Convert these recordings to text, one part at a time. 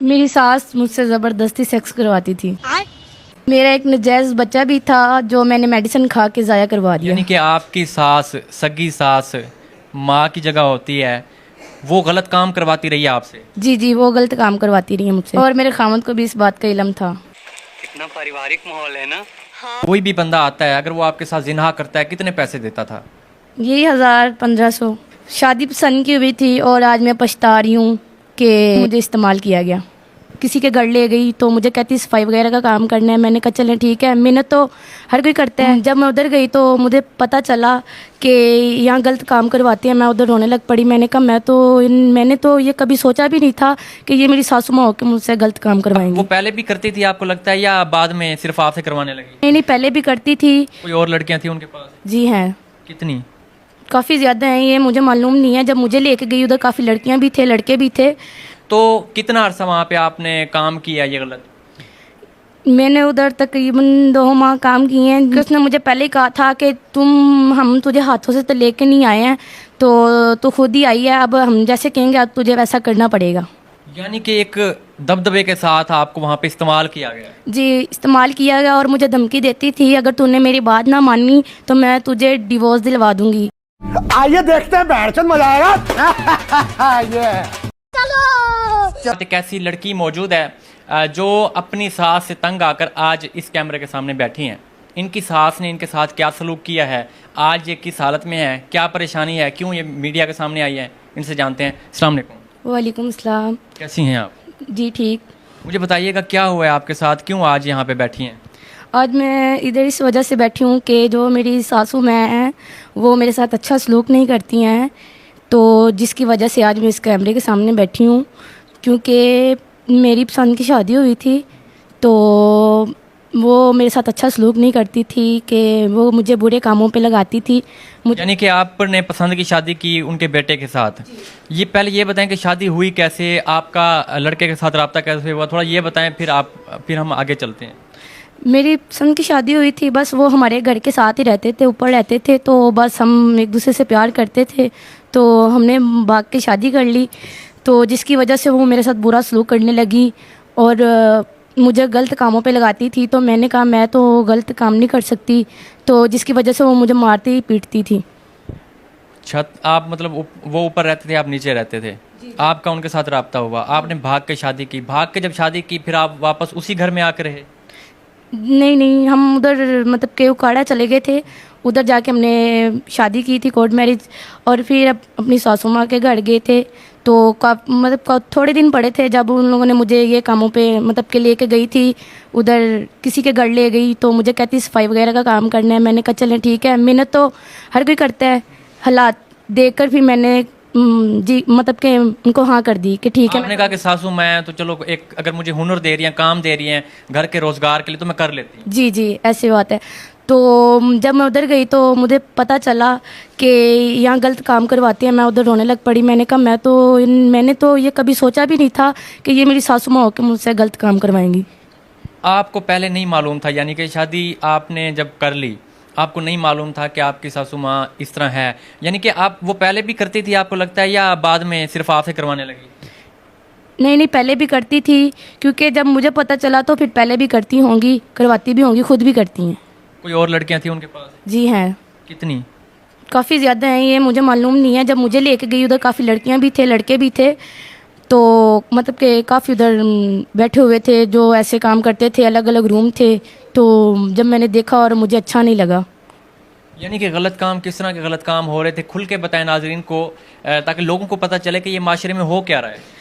मेरी सास मुझसे ज़बरदस्ती सेक्स करवाती थी। मेरा एक नजायज़ बच्चा भी था जो मैंने मेडिसिन खा के ज़ाया करवा दिया। यानी कि आपकी सास, सगी सास माँ की जगह होती है, वो गलत काम करवाती रही है आपसे। जी जी, वो गलत काम करवाती रही है मुझसे और मेरे खामद को भी इस बात का इल्म था। कितना पारिवारिक माहौल है ना। कोई भी बंदा आता है, अगर वो आपके साथ जिनाह करता है, कितने पैसे देता था? यही 1000-1500। शादी पसंद की हुई थी और आज मैं पछता रही हूँ कि मुझे इस्तेमाल किया गया। किसी के घर ले गई तो मुझे कहती सफाई वगैरह का काम करना है। मैंने कहा चलें ठीक है, मेहनत तो हर कोई करता है। जब मैं उधर गई तो मुझे पता चला कि यहाँ गलत काम करवाती है। मैं उधर रोने लग पड़ी। मैंने कहा मैंने तो ये कभी सोचा भी नहीं था कि ये मेरी सासू माँ होकर मुझसे गलत काम करवाएंगी। वो पहले भी करती थी आपको लगता है, या बाद में सिर्फ आपसे करवाने लगी? नहीं नहीं, पहले भी करती थी। कोई और लड़कियां थी उनके पास? जी हैं, कितनी? काफ़ी ज़्यादा हैं, ये मुझे मालूम नहीं है। जब मुझे लेके गई उधर काफ़ी लड़कियाँ भी थे, लड़के भी थे। तो कितना अरसा वहाँ पे आपने काम किया ये गलत? मैंने उधर तकरीबन 2 माह काम किए हैं। उसने मुझे पहले ही कहा था कि हम तुझे हाथों से तो लेके नहीं आए हैं, तो खुद ही आई है। अब हम जैसे कहेंगे अब तुझे वैसा करना पड़ेगा। यानी कि एक दबदबे के साथ आपको वहाँ पे इस्तेमाल किया गया? जी, इस्तेमाल किया गया और मुझे धमकी देती थी अगर तूने मेरी बात ना मानी तो मैं तुझे डिवोर्स दिलवा दूंगी। आइए देखते हैं, बैठचंद मजा आएगा। ये एक ऐसी लड़की मौजूद है जो अपनी सास से तंग आकर आज इस कैमरे के सामने बैठी हैं। इनकी सास ने इनके साथ क्या सलूक किया है, आज ये किस हालत में है, क्या परेशानी है, क्यों ये मीडिया के सामने आई है, इनसे जानते हैं। अस्सलाम वालेकुम। वालेकुम सलाम। कैसी हैं आप? जी ठीक। मुझे बताइएगा क्या हुआ है आपके साथ, क्यों आज यहाँ पे बैठी हैं? आज मैं इधर इस वजह से बैठी हूँ कि जो मेरी सासू माँ हैं वो मेरे साथ अच्छा सलूक नहीं करती हैं, तो जिसकी वजह से आज मैं इस कैमरे के सामने बैठी हूँ। क्योंकि मेरी पसंद की शादी हुई थी तो वो मेरे साथ अच्छा सलूक नहीं करती थी, कि वो मुझे बुरे कामों पे लगाती थी। यानी कि आपने पसंद की शादी की उनके बेटे के साथ। ये पहले ये बताएं कि शादी हुई कैसे, आपका लड़के के साथ रब्ता कैसे हुआ, थोड़ा ये बताएं, फिर हम आगे चलते हैं। मेरी पसंद की शादी हुई थी, बस वो हमारे घर के साथ ही रहते थे, ऊपर रहते थे, तो बस हम एक दूसरे से प्यार करते थे, तो हमने भाग के शादी कर ली। तो जिसकी वजह से वो मेरे साथ बुरा सलूक करने लगी और मुझे गलत कामों पे लगाती थी। तो मैंने कहा मैं तो गलत काम नहीं कर सकती, तो जिसकी वजह से वो मुझे मारती ही पीटती थी। छत आप मतलब वो ऊपर रहते थे, आप नीचे रहते थे, आपका उनके साथ रब्ता हुआ, आपने भाग के शादी की। भाग के जब शादी की फिर आप वापस उसी घर में आकर रहे? नहीं नहीं, हम उधर मतलब के उकाड़ा चले गए थे, उधर जाके हमने शादी की थी, कोर्ट मैरिज। और फिर अपनी सासू माँ के घर गए थे, तो थोड़े दिन पड़े थे जब उन लोगों ने मुझे ये कामों पे मतलब के लेके गई थी। उधर किसी के घर ले गई तो मुझे कहती सफाई वगैरह का काम करना है। मैंने कहा चलें ठीक है, मेहनत तो हर कोई करता है। हालात देखकर फिर मैंने जी मतलब कि उनको हाँ कर दी कि ठीक है। आपने कहा कि सासू मैं तो चलो एक अगर मुझे हुनर दे रही हैं, काम दे रही हैं घर के रोजगार के लिए, तो मैं कर लेती हूँ। जी जी, ऐसी बात है। तो जब मैं उधर गई तो मुझे पता चला कि यहाँ गलत काम करवाती है। मैं उधर रोने लग पड़ी। मैंने कहा मैंने तो ये कभी सोचा भी नहीं था कि ये मेरी सासू माँ होकर मुझसे गलत काम करवाएंगी। आपको पहले नहीं मालूम था, यानी कि शादी आपने जब कर ली आपको नहीं मालूम था कि आपकी सासू माँ इस तरह है? यानी कि आप वो पहले भी करती थी आपको लगता है, या बाद में सिर्फ आपसे करवाने लगी? नहीं नहीं, पहले भी करती थी, क्योंकि जब मुझे पता चला तो फिर पहले भी करती होंगी, करवाती भी होंगी, खुद भी करती हैं। कोई और लड़कियां थी उनके पास? जी हैं, कितनी? काफ़ी ज़्यादा हैं, ये मुझे मालूम नहीं है। जब मुझे लेके गई उधर काफ़ी लड़कियां भी थे, लड़के भी थे, तो मतलब कि काफ़ी उधर बैठे हुए थे जो ऐसे काम करते थे, अलग अलग रूम थे। तो जब मैंने देखा और मुझे अच्छा नहीं लगा। यानी कि गलत काम, किस तरह के गलत काम हो रहे थे, खुल के बताएं नाजरीन को, ताकि लोगों को पता चले कि ये माशरे में हो क्या रहा है।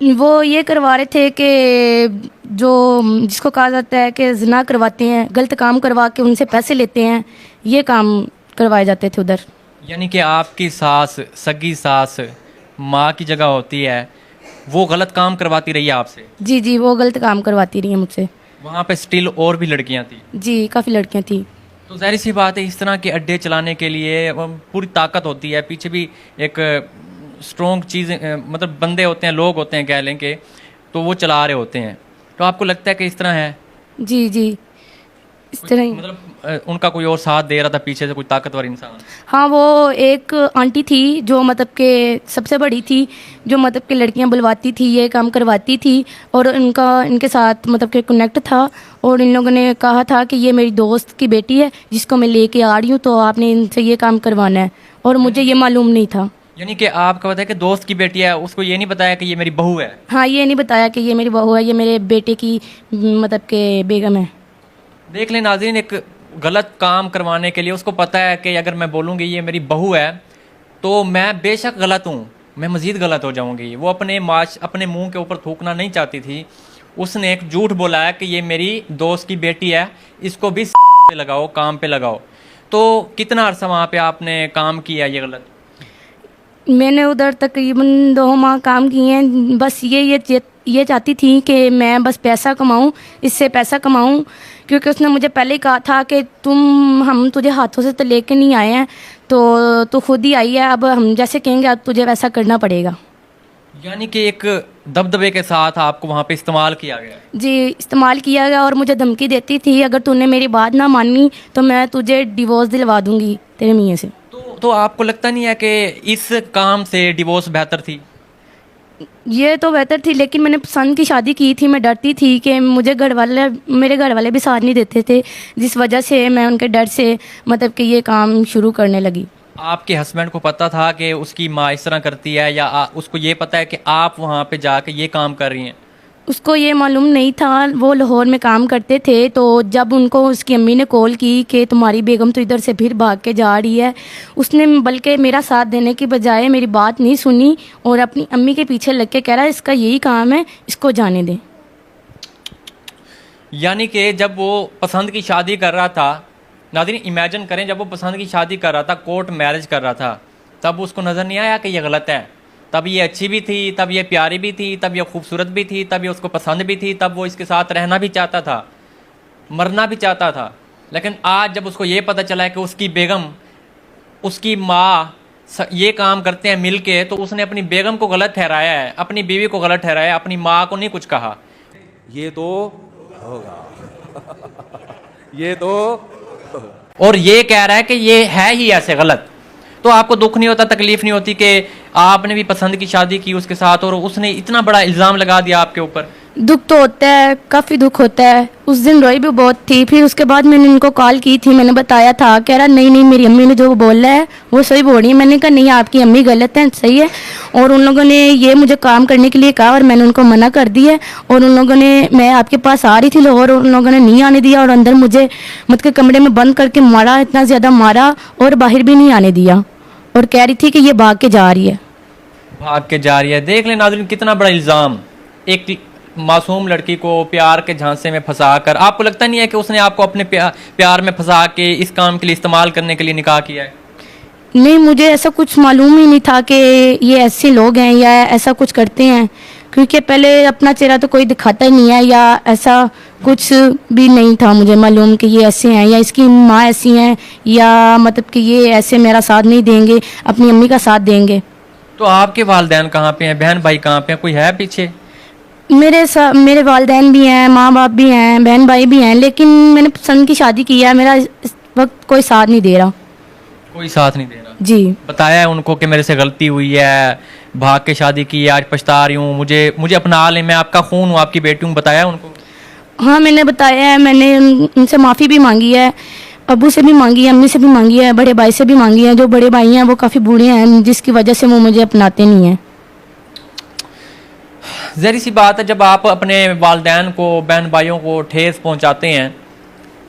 वो ये करवा रहे थे कि जो जिसको कहा जाता है कि जिना करवाते हैं, गलत काम करवा के उनसे पैसे लेते हैं, ये काम करवाए जाते थे उधर। यानी कि आपकी सास, सगी सास माँ की जगह होती है, वो गलत काम करवाती रही है आपसे? जी जी, वो गलत काम करवाती रही है मुझसे। वहाँ पे स्टिल और भी लड़कियाँ थी? जी, काफ़ी लड़कियां थी। तो जाहिर सी बात है, इस तरह के अड्डे चलाने के लिए पूरी ताकत होती है, पीछे भी एक स्ट्रॉन्ग चीज़, मतलब बंदे होते हैं, लोग होते हैं कह लें कि, तो वो चला रहे होते हैं। तो आपको लगता है कि इस तरह है? जी जी, इस तरह ही। मतलब उनका कोई और साथ दे रहा था पीछे से, कोई ताकतवर इंसान? हाँ, वो एक आंटी थी जो मतलब के सबसे बड़ी थी, जो मतलब कि लड़कियां बुलवाती थी, ये काम करवाती थी, और इनके साथ मतलब के कनेक्ट था। और इन लोगों ने कहा था कि ये मेरी दोस्त की बेटी है जिसको मैं लेके आ रही हूँ, तो आपने इनसे ये काम करवाना है, और मुझे ये मालूम नहीं था। यानी कि आपका पता है कि दोस्त की बेटी है, उसको ये नहीं बताया कि ये मेरी बहू है? हाँ, ये नहीं बताया कि ये मेरी बहू है, ये मेरे बेटे की मतलब के बेगम है। देख लें नाज़रीन, एक गलत काम करवाने के लिए उसको पता है कि अगर मैं बोलूँगी ये मेरी बहू है तो मैं बेशक गलत हूँ, मैं मज़ीद गलत हो जाऊँगी। वो अपने मुंह के ऊपर थूकना नहीं चाहती थी। उसने एक झूठ बोला है कि ये मेरी दोस्त की बेटी है, इसको भी पे लगाओ, काम पे लगाओ। तो कितना अर्सा वहाँ पे आपने काम किया ये गलत? मैंने उधर तकरीबन 2 माह काम किए हैं। बस ये चाहती थी कि मैं बस पैसा कमाऊं, इससे पैसा कमाऊं, क्योंकि उसने मुझे पहले ही कहा था कि हम तुझे हाथों से तो लेके नहीं आए हैं, तो खुद ही आई है, अब हम जैसे कहेंगे अब तुझे वैसा करना पड़ेगा। यानी कि एक दबदबे के साथ आपको वहाँ पे इस्तेमाल किया गया? जी, इस्तेमाल किया गया, और मुझे धमकी देती थी अगर तूने मेरी बात ना मानी तो मैं तुझे डिवोर्स दिलवा दूंगी तेरे मियाँ से। तो आपको लगता नहीं है कि इस काम से डिवोर्स बेहतर थी? ये तो बेहतर थी, लेकिन मैंने पसंद की शादी की थी। मैं डरती थी कि मेरे घर वाले भी साथ नहीं देते थे, जिस वजह से मैं उनके डर से मतलब कि ये काम शुरू करने लगी। आपके हस्बैंड को पता था कि उसकी माँ इस तरह करती है, या उसको ये पता है कि आप वहाँ पे जाके ये काम कर रही हैं? उसको ये मालूम नहीं था। वो लाहौर में काम करते थे, तो जब उनको उसकी अम्मी ने कॉल की कि तुम्हारी बेगम तो इधर से फिर भाग के जा रही है, उसने बल्कि मेरा साथ देने की बजाय मेरी बात नहीं सुनी और अपनी अम्मी के पीछे लग के कह रहा है इसका यही काम है, इसको जाने दें। यानी कि जब वो पसंद की शादी कर रहा था, नाज़रीन इमेजिन करें, जब वो पसंद की शादी कर रहा था, कोर्ट मैरिज कर रहा था, तब उसको नज़र नहीं आया कि ये गलत है? तब ये अच्छी भी थी, तब ये प्यारी भी थी, तब ये खूबसूरत भी थी, तब ये उसको पसंद भी थी, तब वो इसके साथ रहना भी चाहता था, मरना भी चाहता था। लेकिन आज जब उसको ये पता चला है कि उसकी बेगम, उसकी माँ ये काम करते हैं मिल के, तो उसने अपनी बेगम को गलत ठहराया है, अपनी बीवी को गलत ठहराया है, अपनी माँ को नहीं कुछ कहा। ये तो होगा ये तो और ये कह रहा है कि ये है ही ऐसे गलत। तो आपको दुख नहीं होता, तकलीफ नहीं होती कि आपने भी पसंद की शादी की उसके साथ और उसने इतना बड़ा इल्ज़ाम लगा दिया आपके ऊपर? दुख तो होता है, काफ़ी दुख होता है। उस दिन रोई भी बहुत थी। फिर उसके बाद मैंने इनको कॉल की थी, मैंने बताया था, कह रहा नहीं मेरी अम्मी ने जो बोला है वो सही बोल रही है। मैंने कहा नहीं, आपकी अम्मी गलत है, सही है। और उन लोगों ने ये मुझे काम करने के लिए कहा और मैंने उनको मना कर दिया। और उन लोगों ने, मैं आपके पास आ रही थी लाहौर, उन लोगों ने नहीं आने दिया और अंदर मुझे मतलब कमरे में बंद करके मारा, इतना ज़्यादा मारा और बाहर भी नहीं आने दिया, और कह रही थी कि ये भाग के जा रही है। भाग के जा रही है। देख लें नाज़रीन, कितना बड़ा इल्ज़ाम एक मासूम लड़की को प्यार के झांसे में फंसा कर। आपको लगता नहीं है कि उसने आपको अपने प्यार में फंसा के इस काम के लिए इस्तेमाल करने के लिए निकाह किया है? नहीं, मुझे ऐसा कुछ मालूम ही नहीं था कि ये ऐसे लोग हैं या ऐसा कुछ करते हैं, क्योंकि पहले अपना चेहरा तो कोई दिखाता ही नहीं है, या ऐसा कुछ भी नहीं था मुझे मालूम कि ये ऐसे हैं या इसकी माँ ऐसी हैं, या मतलब कि ये ऐसे मेरा साथ नहीं देंगे, अपनी अम्मी का साथ देंगे। तो आपके वालिदैन कहाँ पे हैं, बहन भाई कहाँ पे हैं, कोई है पीछे? मेरे वालिदैन भी हैं, माँ बाप भी हैं, बहन भाई भी हैं, लेकिन मैंने पसंद की शादी की है। मेरा इस वक्त कोई साथ नहीं दे रहा। कोई साथ नहीं दे रहा? जी, बताया है उनको कि मेरे से गलती हुई है, भाग के शादी की है, आज पछता रही हूँ, मुझे अपना लें, मैं आपका खून हूँ, आपकी बेटी हूँ, बताया उनको? हाँ, मैंने बताया है। मैंने उनसे माफ़ी भी मांगी है, अबू से भी मांगी है, अम्मी से भी मांगी है, बड़े भाई से भी मांगी है। जो बड़े भाई हैं वो काफ़ी बूढ़े हैं, जिसकी वजह से वो मुझे अपनाते नहीं हैं। ज़ाहिर सी बात है, जब आप अपने वालिदैन को, बहन भाइयों को ठेस पहुंचाते हैं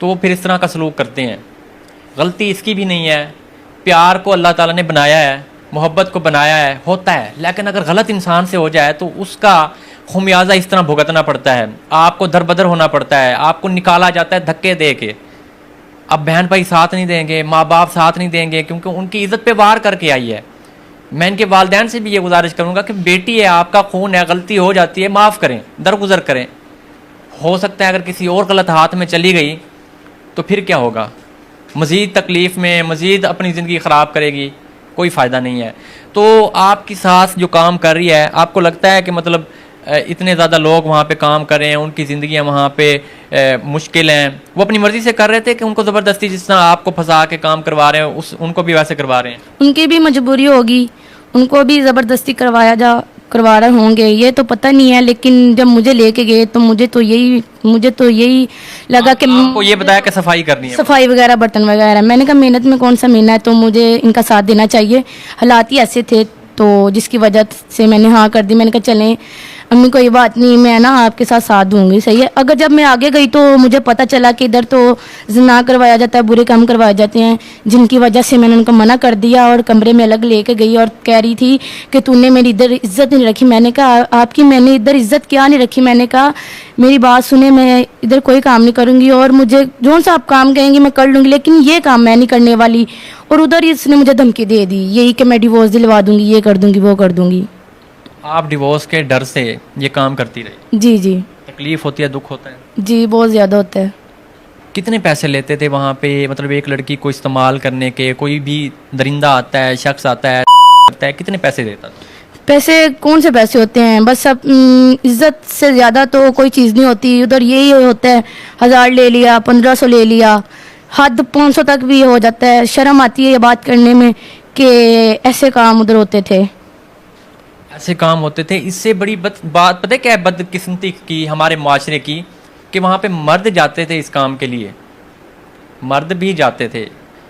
तो वो फिर इस तरह का सलूक करते हैं। गलती इसकी भी नहीं है, प्यार को अल्लाह ताला ने बनाया है, मोहब्बत को बनाया है, होता है, लेकिन अगर गलत इंसान से हो जाए तो उसका खुमियाजा इस तरह भुगतना पड़ता है, आपको दरबदर होना पड़ता है, आपको निकाला जाता है धक्के दे के। अब बहन भाई साथ नहीं देंगे, माँ बाप साथ नहीं देंगे, क्योंकि उनकी इज़्ज़त पे वार करके आई है। मैं इनके वालिदैन से भी ये गुजारिश करूँगा कि बेटी है, आपका खून है, गलती हो जाती है, माफ़ करें, दरगुजर करें। हो सकता है अगर किसी और गलत हाथ में चली गई तो फिर क्या होगा, मज़ीद तकलीफ़ में, मज़ीद अपनी ज़िंदगी ख़राब करेगी, कोई फ़ायदा नहीं है। तो आपकी सास जो काम कर रही है, आपको लगता है कि मतलब इतने ज़्यादा लोग वहाँ पे काम कर रहे हैं, उनकी ज़िंदगियाँ वहाँ पे मुश्किल हैं, वो अपनी मर्जी से कर रहे थे कि उनको ज़बरदस्ती जिस तरह आपको फंसा के काम करवा रहे हैं उस उनको भी वैसे करवा रहे हैं? उनकी भी मजबूरी होगी, उनको भी ज़बरदस्ती करवा रहे होंगे, ये तो पता नहीं है। लेकिन जब मुझे लेके गए तो मुझे तो यही लगा कि आपको ये बताया कि सफाई करनी है? सफाई वगैरह, बर्तन वगैरह। मैंने कहा मेहनत में कौन सा महीना है, तो मुझे इनका साथ देना चाहिए। हालात ही ऐसे थे तो जिसकी वजह से मैंने हाँ कर दी। मैंने कहा चलें अम्मी कोई बात नहीं, मैं ना आपके साथ दूंगी, सही है। अगर जब मैं आगे गई तो मुझे पता चला कि इधर तो ज़िना करवाया जाता है, बुरे काम करवाए जाते हैं, जिनकी वजह से मैंने उनको मना कर दिया और कमरे में अलग लेके गई और कह रही थी कि तूने मेरी इधर इज्जत नहीं रखी। मैंने कहा आपकी मैंने इधर इज्जत क्या नहीं रखी। मैंने कहा मेरी बात सुने, मैं इधर कोई काम नहीं करूँगी और मुझे जो सा आप काम कहेंगे मैं कर लूँगी, लेकिन ये काम मैं नहीं करने वाली। और उधर ही इसने मुझे धमकी दे दी यही कि मैं डिवोर्स दिलवा दूँगी, ये कर दूँगी, वो कर दूँगी। आप डिवोर्स के डर से ये काम करती रही? जी जी तकलीफ होती है, दुख होता है? जी बहुत ज़्यादा होता है। कितने पैसे लेते थे वहाँ पे, मतलब एक लड़की को इस्तेमाल करने के? कोई भी दरिंदा आता है, शख्स आता है, कितने पैसे देता था? पैसे कौन से पैसे होते हैं, बस अब इज्जत से ज़्यादा तो कोई चीज़ नहीं होती। उधर यही होता है 1000 ले लिया, 1500 ले लिया, हद 500 तक भी हो जाता है। शर्म आती है ये बात करने में कि ऐसे काम उधर होते थे, ऐसे काम होते थे। इससे बड़ी बात पता है क्या है बदकिस्मती की हमारे माशरे की, कि वहाँ पे मर्द जाते थे इस काम के लिए, मर्द भी जाते थे।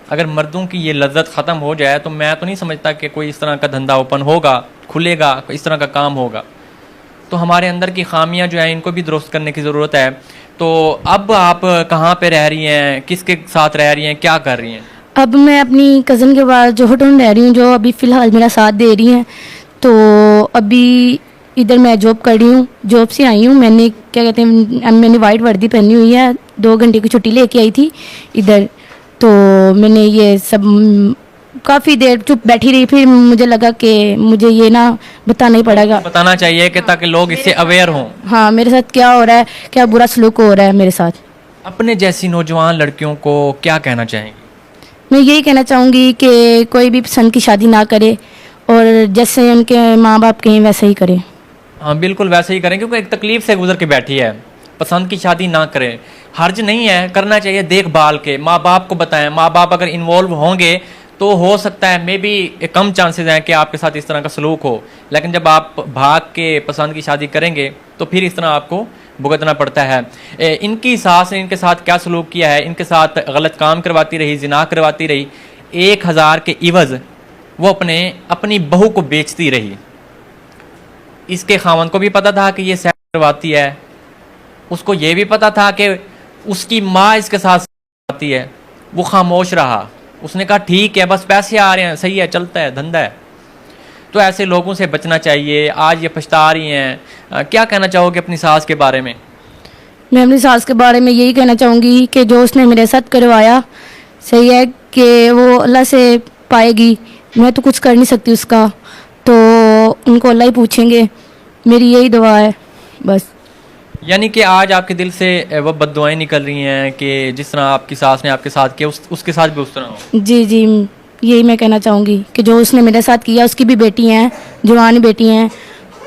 अगर मर्दों की ये लज्जत ख़त्म हो जाए तो मैं तो नहीं समझता कि कोई इस तरह का धंधा ओपन होगा, खुलेगा, इस तरह का काम होगा। तो हमारे अंदर की खामियां जो हैं इनको भी दुरुस्त करने की ज़रूरत है। तो अब आप कहाँ पे रह रही हैं, किसके साथ रह रही हैं, क्या कर रही हैं? अब मैं अपनी कज़न के पास जोहटन रह रही हूँ, जो अभी फ़िलहाल मेरा साथ दे रही हैं। तो अभी इधर मैं जॉब कर रही हूँ, जॉब से आई हूँ। मैंने क्या कहते हैं मैंने वाइट वर्दी पहनी हुई है, 2 घंटे की छुट्टी लेके आई थी इधर। तो मैंने ये सब काफ़ी देर चुप बैठी रही, फिर मुझे लगा कि मुझे ये ना बताना ही पड़ेगा, बताना चाहिए कि ताकि लोग इससे अवेयर हों। हाँ मेरे साथ क्या हो रहा है, क्या बुरा सलूक हो रहा है मेरे साथ। अपने जैसी नौजवान लड़कियों को क्या कहना चाहेंगी? मैं यही कहना चाहूँगी कि कोई भी पसंद की शादी ना करे और जैसे उनके माँ बाप कहें वैसे ही करें। हाँ बिल्कुल वैसे ही करें, क्योंकि एक तकलीफ से गुजर के बैठी है। पसंद की शादी ना करें, हर्ज नहीं है, करना चाहिए देखभाल के। माँ बाप को बताएं, माँ बाप अगर इन्वॉल्व होंगे तो हो सकता है मे बी कम चांसेस हैं कि आपके साथ इस तरह का सलूक हो। लेकिन जब आप भाग के पसंद की शादी करेंगे तो फिर इस तरह आपको भुगतना पड़ता है। इनकी सास ने इनके साथ क्या सलूक किया है, इनके साथ गलत काम करवाती रही, जिना करवाती रही, 1000 के इवज़ वो अपनी बहू को बेचती रही। इसके खावन को भी पता था कि ये सेक्स करवाती है, उसको ये भी पता था कि उसकी माँ इसके साथ करवाती है, वो खामोश रहा। उसने कहा ठीक है बस पैसे आ रहे हैं, सही है, चलता है, धंधा है। तो ऐसे लोगों से बचना चाहिए। आज ये पछता रही हैं, क्या कहना चाहोगे अपनी सास के बारे में? मैं अपनी सास के बारे में यही कहना चाहूँगी कि जो उसने मेरे साथ करवाया, सही है कि वो अल्लाह से पाएगी, मैं तो कुछ कर नहीं सकती उसका, तो उनको अल्लाह ही पूछेंगे। मेरी यही दुआ है बस। यानी कि आज आपके दिल से वो बद्दुआएं निकल रही हैं कि जिस तरह आपकी सास ने आपके साथ किया उसके साथ भी उस तरह हो। जी जी यही मैं कहना चाहूँगी कि जो उसने मेरे साथ किया, उसकी भी बेटी हैं, जवान बेटी हैं,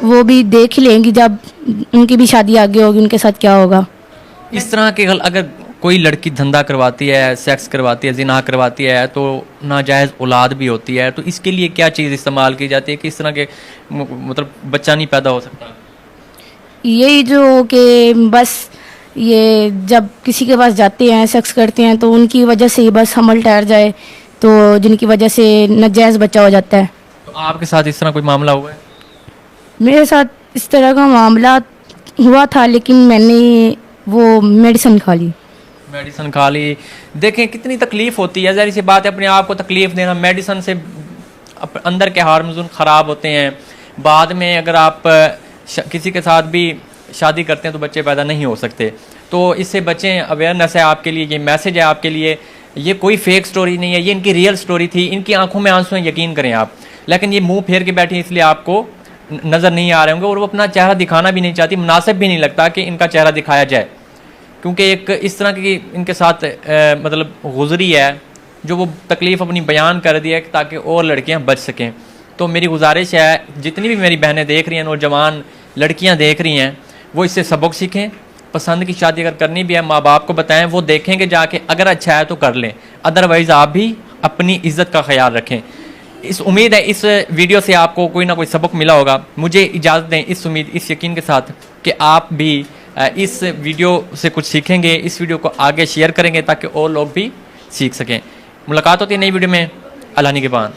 वो भी देख ही लेंगी जब उनकी भी शादी आगे होगी, उनके साथ क्या होगा। इस तरह के अगर कोई लड़की धंधा करवाती है, सेक्स करवाती है, जिना करवाती है, तो नाजायज़ औलाद भी होती है, तो इसके लिए क्या चीज़ इस्तेमाल की जाती है कि इस तरह के मतलब बच्चा नहीं पैदा हो सकता? यही जो कि बस ये जब किसी के पास जाते हैं, सेक्स करते हैं, तो उनकी वजह से ही बस हमल ठहर जाए, तो जिनकी वजह से नाजायज़ बच्चा हो जाता है। तो आपके साथ इस तरह कोई मामला हुआ है? मेरे साथ इस तरह का मामला हुआ था, लेकिन मैंने वो मेडिसिन खा ली। मेडिसिन खा ली। देखें कितनी तकलीफ़ होती है, ज़ाहिर सी बात है, अपने आप को तकलीफ़ देना। मेडिसिन से अंदर के हार्मोन ख़राब होते हैं। बाद में अगर आप किसी के साथ भी शादी करते हैं तो बच्चे पैदा नहीं हो सकते। तो इससे बचें। अवेयरनेस है आपके लिए, ये मैसेज है आपके लिए। ये कोई फेक स्टोरी नहीं है, ये इनकी रियल स्टोरी थी। इनकी आंखों में आंसू हैं, यकीन करें आप, लेकिन ये मुंह फेर के बैठी इसलिए आपको नज़र नहीं आ रहे होंगे, और वो अपना चेहरा दिखाना भी नहीं चाहती। मुनासिब भी नहीं लगता कि इनका चेहरा दिखाया जाए, क्योंकि एक इस तरह की इनके साथ मतलब गुजरी है जो वो तकलीफ़ अपनी बयान कर दी है ताकि और लड़कियां बच सकें। तो मेरी गुजारिश है, जितनी भी मेरी बहनें देख रही हैं, नौजवान लड़कियां देख रही हैं, वो इससे सबक सीखें, पसंद की शादी अगर करनी भी है माँ बाप को बताएं, वो देखेंगे जाके, अगर अच्छा है तो कर लें, अदरवाइज़ आप भी अपनी इज्जत का ख्याल रखें। इस उम्मीद है इस वीडियो से आपको कोई ना कोई सबक मिला होगा। मुझे इजाज़त दें इस उम्मीद, इस यकीन के साथ कि आप भी इस वीडियो से कुछ सीखेंगे, इस वीडियो को आगे शेयर करेंगे ताकि और लोग भी सीख सकें। मुलाकात होती है नई वीडियो में। अल्लाह निगहबान।